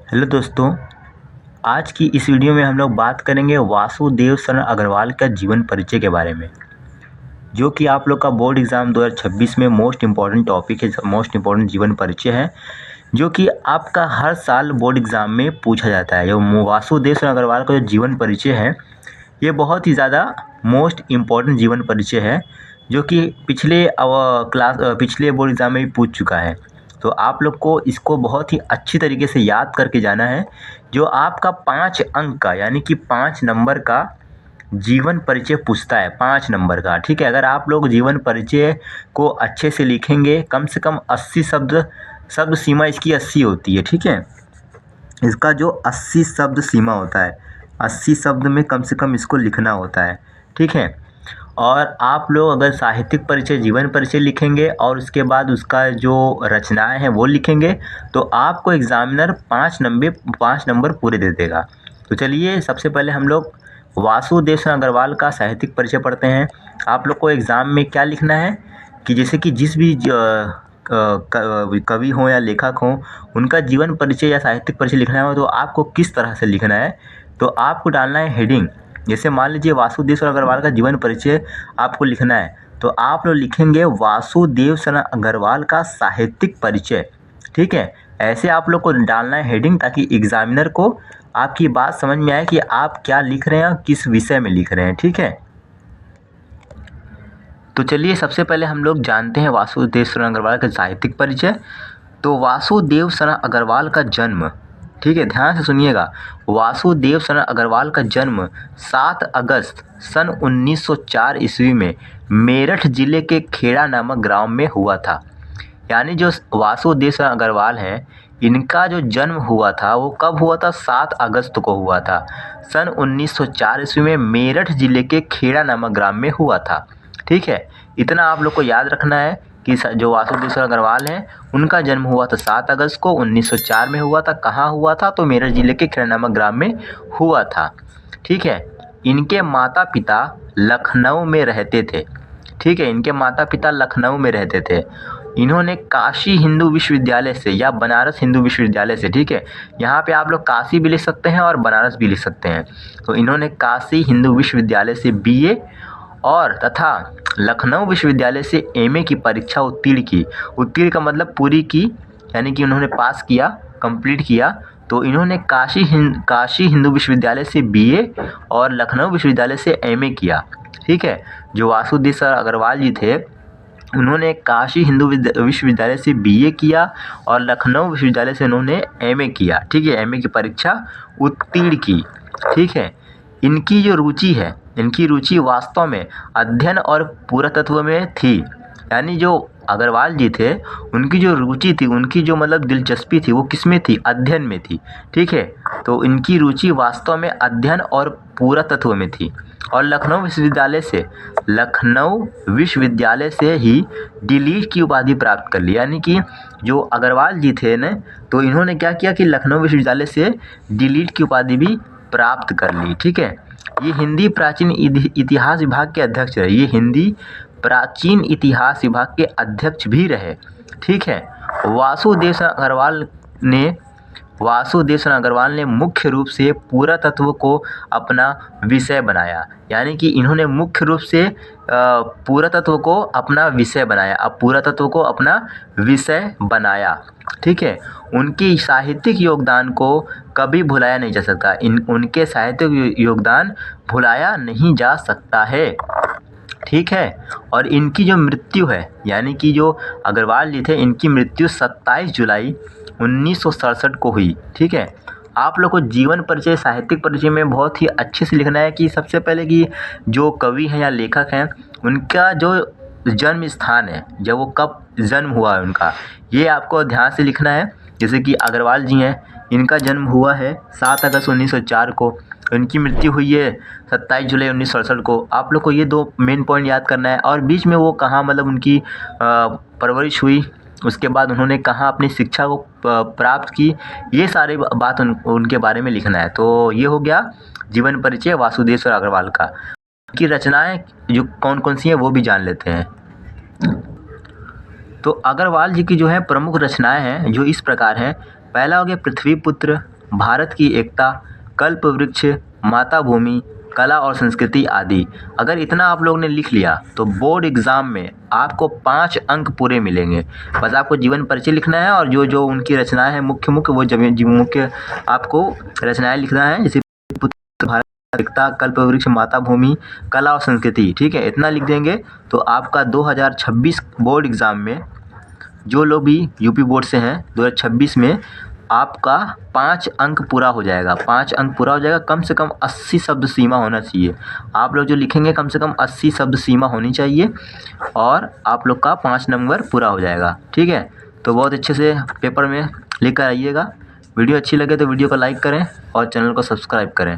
Hello दोस्तों, आज की इस वीडियो में हम लोग बात करेंगे वासुदेव शरण अग्रवाल का जीवन परिचय के बारे में, जो कि आप लोग का बोर्ड एग्ज़ाम 2026 में मोस्ट इम्पॉर्टेंट टॉपिक है, मोस्ट इम्पॉर्टेंट जीवन परिचय है, जो कि आपका हर साल बोर्ड एग्ज़ाम में पूछा जाता है। जो वासुदेव शरण अग्रवाल का जो जीवन परिचय है, ये बहुत ही ज़्यादा मोस्ट इम्पॉर्टेंट जीवन परिचय है, जो कि पिछले बोर्ड एग्ज़ाम में भी पूछ चुका है। तो आप लोग को इसको बहुत ही अच्छी तरीके से याद करके जाना है। जो आपका 5 अंक का यानी कि 5 नंबर का जीवन परिचय पूछता है, 5 नंबर का, ठीक है। अगर आप लोग जीवन परिचय को अच्छे से लिखेंगे, कम से कम 80 शब्द सीमा इसकी 80 होती है, ठीक है। इसका जो 80 शब्द सीमा होता है, 80 शब्द में कम से कम इसको लिखना होता है, ठीक है। और आप लोग अगर साहित्यिक परिचय, जीवन परिचय लिखेंगे और उसके बाद उसका जो रचनाएं हैं वो लिखेंगे, तो आपको एग्ज़ामिनर 5 नंबर पूरे दे देगा। तो चलिए सबसे पहले हम लोग वासुदेव शरण अग्रवाल का साहित्यिक परिचय पढ़ते हैं। आप लोग को एग्ज़ाम में क्या लिखना है कि जैसे कि जिस भी कवि हों या लेखक हों, उनका जीवन परिचय या साहित्यिक परिचय लिखना है, तो आपको किस तरह से लिखना है, तो आपको डालना है हेडिंग। जैसे मान लीजिए वासुदेव शरण अग्रवाल का जीवन परिचय आपको लिखना है, तो आप लोग लिखेंगे वासुदेव शरण अग्रवाल का साहित्यिक परिचय, ठीक है। ऐसे आप लोग को डालना है हेडिंग, ताकि एग्जामिनर को आपकी बात समझ में आए कि आप क्या लिख रहे हैं और किस विषय में लिख रहे हैं, ठीक है। तो चलिए सबसे पहले हम लोग जानते हैं वासुदेव शरण अग्रवाल का साहित्यिक परिचय। तो वासुदेव शरण अग्रवाल का जन्म, ठीक है, ध्यान से सुनिएगा। वासुदेव शरण अग्रवाल का जन्म 7 अगस्त सन 1904 ईस्वी में मेरठ जिले के खेड़ा नामक गांव में हुआ था। यानी जो वासुदेव शरण अग्रवाल हैं, इनका जो जन्म हुआ था वो कब हुआ था? 7 अगस्त को हुआ था, सन 1904 ईस्वी में मेरठ जिले के खेड़ा नामक ग्राम में हुआ था, ठीक है। इतना आप लोग को याद रखना है कि जो वासुदेव शरण अग्रवाल हैं, उनका जन्म हुआ था 7 अगस्त को 1904 में हुआ था। कहाँ हुआ था? तो मेरठ जिले के खेड़ा नामक ग्राम में हुआ था, ठीक है। इनके माता पिता लखनऊ में रहते थे, ठीक है। इनके माता पिता लखनऊ में रहते थे। इन्होंने काशी हिंदू विश्वविद्यालय से या बनारस हिंदू विश्वविद्यालय से, ठीक है, यहाँ पे आप लोग काशी भी लिख सकते हैं और बनारस भी लिख सकते हैं। तो इन्होंने काशी हिंदू विश्वविद्यालय से बीए और तथा लखनऊ विश्वविद्यालय से एमए की परीक्षा उत्तीर्ण की। उत्तीर्ण का मतलब पूरी की, यानी कि उन्होंने पास किया, कंप्लीट किया। तो इन्होंने काशी हिंदू विश्वविद्यालय से बीए और लखनऊ विश्वविद्यालय से एमए किया, ठीक है। जो वासुदेव शरण अग्रवाल जी थे, उन्होंने काशी हिंदू विश्वविद्यालय से बीए किया और लखनऊ विश्वविद्यालय से उन्होंने एमए किया, ठीक है। एमए की परीक्षा उत्तीर्ण की, ठीक है। इनकी जो रुचि है, इनकी रुचि वास्तव में अध्ययन और पुरातत्व में थी। यानी जो अग्रवाल जी थे, उनकी जो रुचि थी, उनकी जो मतलब दिलचस्पी थी, वो किस में थी? अध्ययन में थी, ठीक है। तो इनकी रुचि वास्तव में अध्ययन और पुरातत्व में थी। और लखनऊ विश्वविद्यालय से ही डीलिट की उपाधि प्राप्त कर ली। यानी कि जो अग्रवाल जी थे न, तो इन्होंने क्या किया कि लखनऊ विश्वविद्यालय से डीलिट की उपाधि भी प्राप्त कर ली, ठीक है। ये हिंदी प्राचीन इतिहास विभाग के अध्यक्ष रहे। ये हिंदी प्राचीन इतिहास विभाग के अध्यक्ष भी रहे, ठीक है। वासुदेव शरण अग्रवाल ने मुख्य रूप से पुरातत्व को अपना विषय बनाया। यानी कि इन्होंने मुख्य रूप से पुरातत्व को अपना विषय बनाया। अब पुरातत्व को अपना विषय बनाया, ठीक है। उनकी साहित्यिक योगदान को कभी भुलाया नहीं जा सकता। उनके साहित्यिक योगदान भुलाया नहीं जा सकता है, ठीक है। और इनकी जो मृत्यु है, यानी कि जो अग्रवाल जी थे, इनकी मृत्यु 27 जुलाई 1967 को हुई, ठीक है। आप लोग को जीवन परिचय, साहित्यिक परिचय में बहुत ही अच्छे से लिखना है कि सबसे पहले कि जो कवि हैं या लेखक हैं, उनका जो जन्म स्थान है, जब वो कब जन्म हुआ है उनका, ये आपको ध्यान से लिखना है। जैसे कि अग्रवाल जी हैं, इनका जन्म हुआ है 7 अगस्त 1904 को, इनकी मृत्यु हुई है 27 जुलाई 1967 को। आप लोग को ये 2 मेन पॉइंट याद करना है। और बीच में वो कहाँ मतलब उनकी परवरिश हुई, उसके बाद उन्होंने कहाँ अपनी शिक्षा को प्राप्त की, ये सारे बात उनके बारे में लिखना है। तो ये हो गया जीवन परिचय वासुदेव शरण अग्रवाल का। की रचनाएं जो कौन कौन सी हैं वो भी जान लेते हैं। तो अग्रवाल जी की जो है प्रमुख रचनाएं हैं जो इस प्रकार हैं। पहला हो गया पृथ्वी पुत्र, भारत की एकता, कल्प वृक्ष, माता भूमि, कला और संस्कृति आदि। अगर इतना आप लोगों ने लिख लिया तो बोर्ड एग्ज़ाम में आपको 5 अंक पूरे मिलेंगे। बस आपको जीवन परिचय लिखना है और जो जो उनकी रचनाएं हैं मुख्य वो मुख्य आपको रचनाएं लिखना है, जैसे भारत एकता, कल्प वृक्ष, माता भूमि, कला और संस्कृति। ठीक है, इतना लिख देंगे तो आपका 2026 बोर्ड एग्ज़ाम में जो लोग भी यूपी बोर्ड से हैं 2026 में आपका 5 अंक पूरा हो जाएगा। 5 अंक पूरा हो जाएगा। कम से कम 80 शब्द सीमा होना चाहिए। आप लोग जो लिखेंगे कम से कम 80 शब्द सीमा होनी चाहिए और आप लोग का 5 नंबर पूरा हो जाएगा। ठीक है, तो बहुत अच्छे से पेपर में लेकर आइएगा। वीडियो अच्छी लगे तो वीडियो को लाइक करें और चैनल को सब्सक्राइब करें।